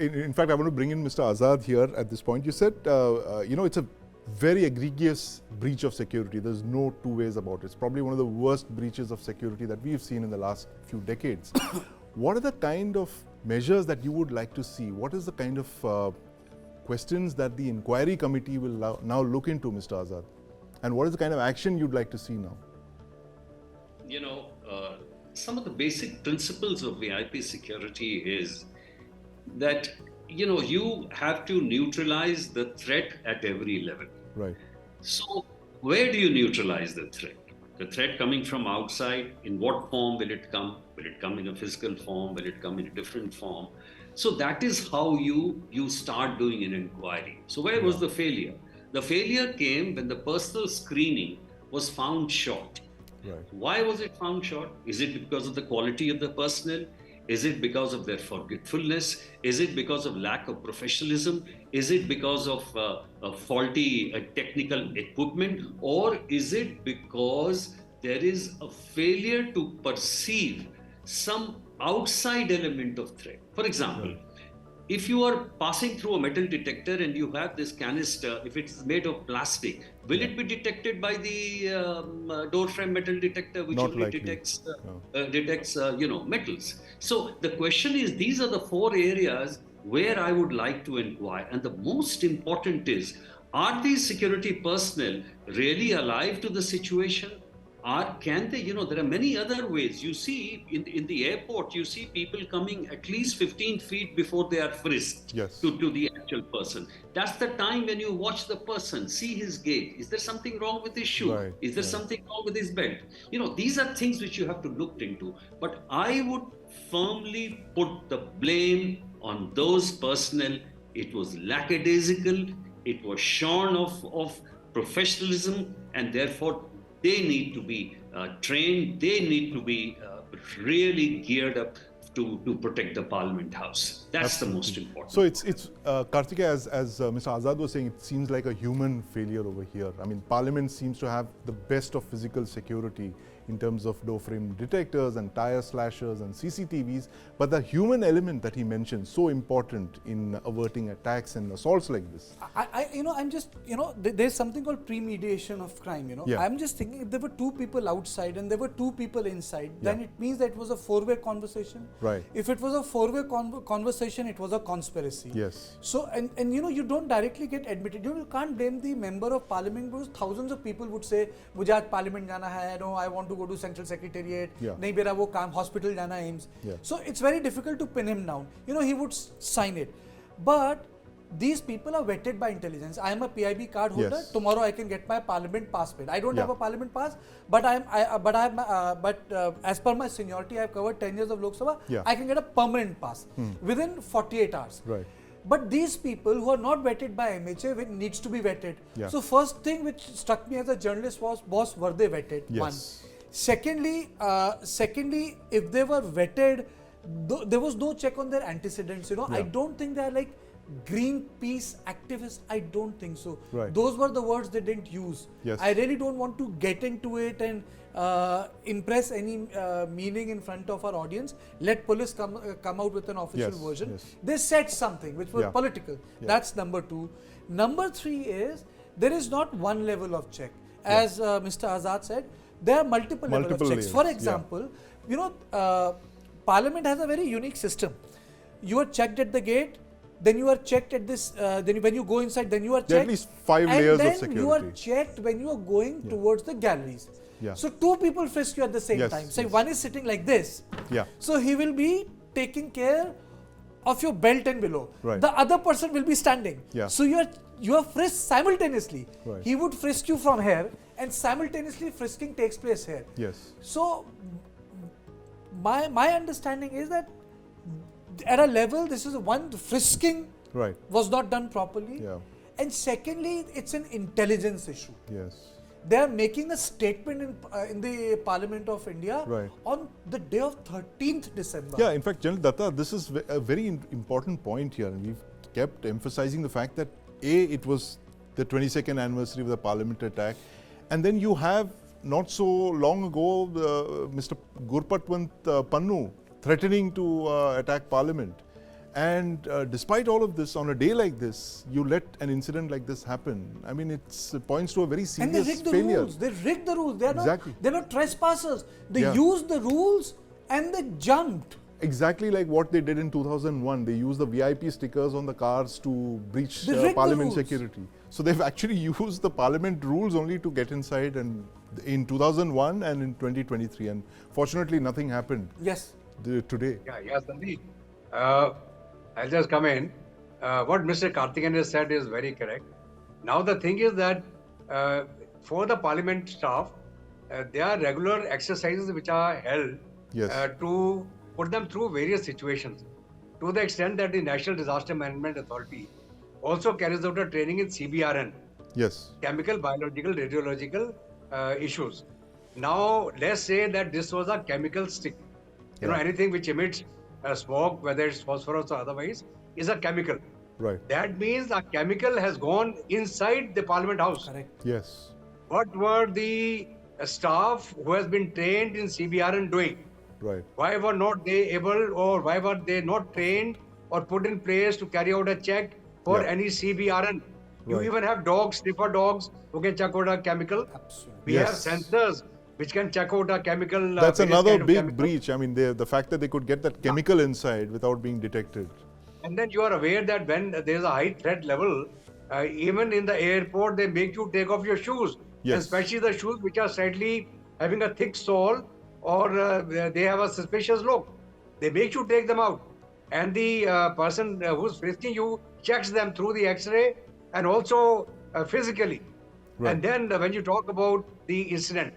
in fact, I want to bring in Mr. Azad here at this point. You said, it's a very egregious breach of security. There's no two ways about it. It's probably one of the worst breaches of security that we've seen in the last few decades. What are the kind of measures that you would like to see? What is the kind of questions that the inquiry committee will now look into, Mr. Azad? And what is the kind of action you'd like to see now? Some of the basic principles of VIP security is that, you have to neutralize the threat at every level. Right. So where do you neutralize the threat? The threat coming from outside, in what form will it come? Will it come in a physical form? Will it come in a different form? So that is how you start doing an inquiry. So where was the failure? The failure came when the personal screening was found short. Right. Why was it found short? Is it because of the quality of the personnel? Is it because of their forgetfulness? Is it because of lack of professionalism? Is it because of faulty technical equipment? Or is it because there is a failure to perceive some outside element of threat? For example, if you are passing through a metal detector and you have this canister, if it's made of plastic, will it be detected by the door frame metal detector, which only detects metals? So the question is, these are the four areas where I would like to inquire. And the most important is, are these security personnel really alive to the situation? Can they, there are many other ways. You see, in the airport, you see people coming at least 15 feet before they are frisked to the actual person. That's the time when you watch the person, see his gait. Is there something wrong with his shoe? Right. Is there something wrong with his belt? These are things which you have to look into. But I would firmly put the blame on those personnel. It was lackadaisical. It was shorn of professionalism, and therefore they need to be trained. They need to be really geared up to protect the Parliament House. That's the most important. So it's Kartikeya, as Mr. Azad was saying, it seems like a human failure over here. I mean, Parliament seems to have the best of physical security in terms of door frame detectors and tire slashers and CCTVs, but the human element that he mentioned, so important in averting attacks and assaults like this. I'm just, there's something called premediation of crime, I'm just thinking, if there were two people outside and there were two people inside, then it means that it was a four-way conversation. Right. If it was a four-way conversation, it was a conspiracy. Yes. So, and you don't directly get admitted. You can't blame the member of parliament, because thousands of people would say, "Mujhe aaj parliament jana hai, no, I want to go to Central Secretariat, nahi mera wo kaam, hospital jana hai, AIIMS." So it's very difficult to pin him down. He would sign it. But these people are vetted by intelligence. I am a PIB card holder. Tomorrow I can get my parliament pass paid. I don't have a parliament pass, but as per my seniority, I have covered 10 years of Lok Sabha. I can get a permanent pass within 48 hours. Right. But these people who are not vetted by MHA, which needs to be vetted. So first thing which struck me as a journalist was, were they vetted? One. Secondly, if they were vetted, there was no check on their antecedents. I don't think they are like Greenpeace activists. I don't think so. Right. Those were the words they didn't use. I really don't want to get into it and impress any meaning in front of our audience. Let police come out with an official version. They said something which was political. That's number two. Number three is, there is not one level of check. As Mr. Azad said, there are multiple levels of checks. For example, Parliament has a very unique system. You are checked at the gate, then you are checked at this, then when you go inside, then you are checked. There are at least 5 layers of security. And then you are checked when you are going towards the galleries. So two people frisk you at the same time. So one is sitting like this. So he will be taking care of your belt and below. The other person will be standing. So you are frisked simultaneously. He would frisk you from here, and simultaneously frisking takes place here. So my understanding is that at a level, this is one, frisking was not done properly. And secondly, it's an intelligence issue. They are making a statement in the Parliament of India on the day of 13th December. In fact, General Datta, this is a very important point here. And we've kept emphasizing the fact that it was the 22nd anniversary of the Parliament attack. And then you have, not so long ago, Mr. Gurpatwant Pannu threatening to attack Parliament. And despite all of this, on a day like this, you let an incident like this happen. I mean, it points to a very serious failure. And they rigged the rules. They rigged the rules. They're not trespassers. They used the rules and they jumped. Exactly like what they did in 2001. They used the VIP stickers on the cars to breach parliament security. So they've actually used the parliament rules only to get inside, and in 2001 and in 2023. And fortunately, nothing happened. Yes. Today. Yeah, Sandeep. I'll just come in. What Mr. Kartikeya has said is very correct. Now the thing is that for the parliament staff, there are regular exercises which are held to put them through various situations. To the extent that the National Disaster Management Authority also carries out a training in CBRN. Yes. Chemical, biological, radiological issues. Now, let's say that this was a chemical stick. You know, anything which emits smoke, whether it's phosphorus or otherwise, is a chemical. Right. That means a chemical has gone inside the Parliament House. Correct. Yes. What were the staff who has been trained in CBRN doing? Right. Why were not they able, or why were they not trained or put in place to carry out a check for any CBRN? You even have dogs, sniffer dogs, who can check out a chemical. Absolutely. We have sensors which can check out a chemical. That's another big breach. I mean, the fact that they could get that chemical inside without being detected. And then you are aware that when there is a high threat level, even in the airport, they make you take off your shoes. Yes. Especially the shoes which are slightly having a thick sole, or they have a suspicious look. They make you take them out. And the person who's frisking you checks them through the X-ray and also physically. Right. And then when you talk about the incident,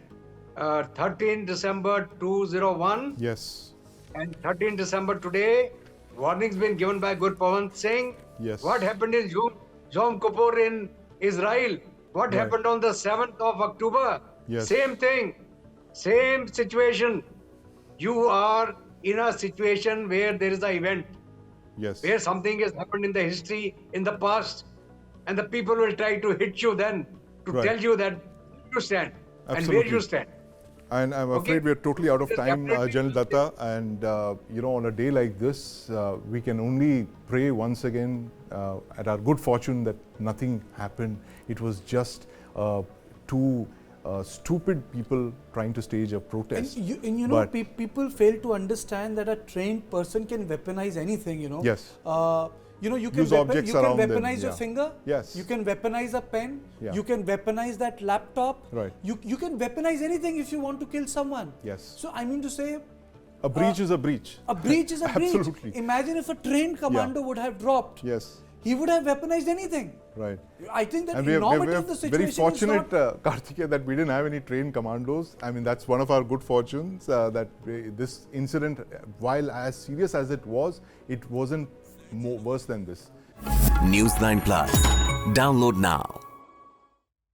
13 December 2001. Yes. And 13 December today, warnings been given by Gurpawan Singh. Yes. What happened in Yom Kippur in Israel? What happened on the 7th of October? Yes. Same thing. Same situation. You are in a situation where there is an event. Yes. Where something has happened in the history, in the past. And the people will try to hit you then to tell you that you stand and where you stand. And I'm afraid we're totally out of time, General Datta. And, on a day like this, we can only pray once again at our good fortune that nothing happened. It was just two stupid people trying to stage a protest. And people fail to understand that a trained person can weaponize anything, Yes. You can weaponize your finger. Yes. You can weaponize a pen. You can weaponize that laptop. Right. You can weaponize anything if you want to kill someone. Yes. So I mean to say, a breach is a breach. A breach is a breach. Absolutely. Imagine if a trained commando would have dropped. Yes. He would have weaponized anything. Right. I think that enormity of the situation very fortunate, is not... Kartikeya, that we didn't have any trained commandos. I mean, that's one of our good fortunes, that this incident, while as serious as it wasn't worse than this. NEWS9 Plus. Download now.